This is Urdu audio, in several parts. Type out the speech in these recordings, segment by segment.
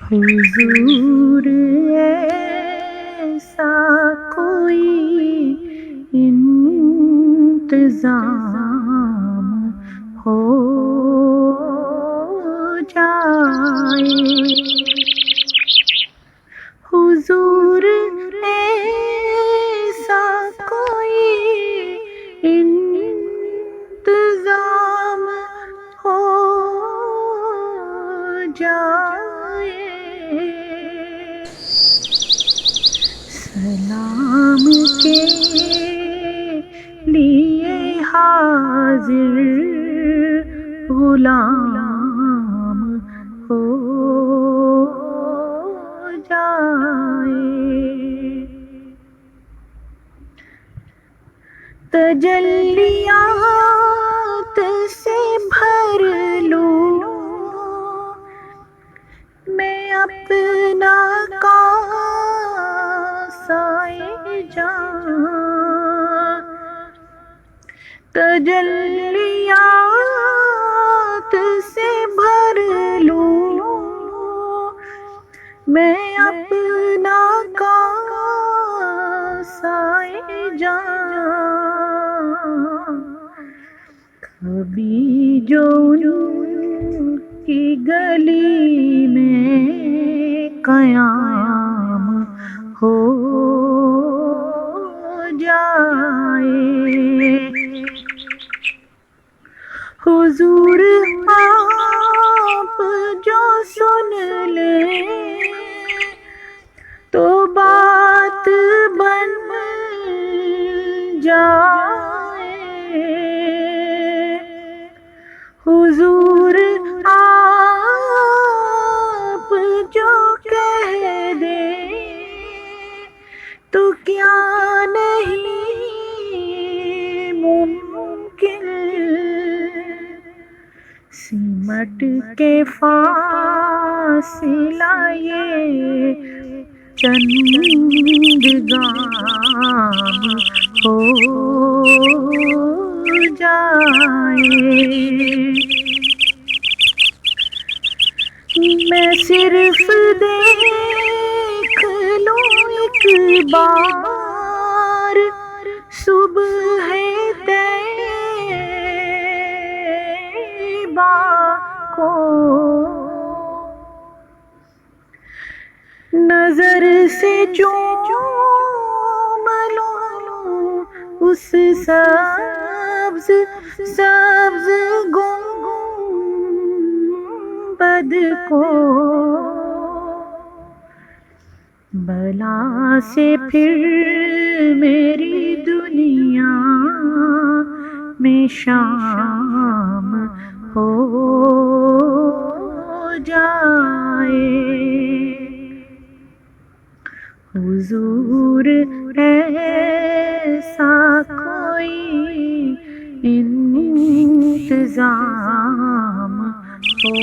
حضور ایسا کوئی انتظام ہو جائے، حضور ایسا کوئی انتظام ہو جائے، سلام کے لیے حاضر غلام ہو جائے، تجلیات سے بھر لوں میں اپنا کاسۂ جاں، تجلیات سے بھر لوں میں اپنا کاسۂ جاں، کبھی جو ان کی گلی میں قیام ہو جائے، حضور آپ جو سن لیں تو بات بن جائے، حضور آپ جو کہہ دیں تو کیا نہیں ممکن، سمٹ کے فاصلہ یہ چند گام ہو جائے، میں صرف دیکھ لوں ایک بار صبح طیبہ کو، نظر سے چوم لوں اس سبز سبز گنبد کو، بلا سے پھر میری دنیا میں شام ہو جائے، حضور ایسا کوئی انتظام ہو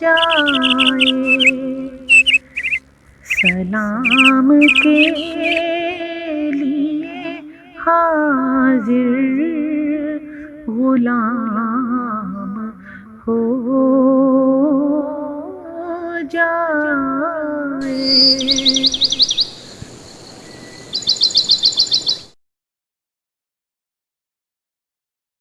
جائے، سلام کے لیے حاضر غلام ہو جائے۔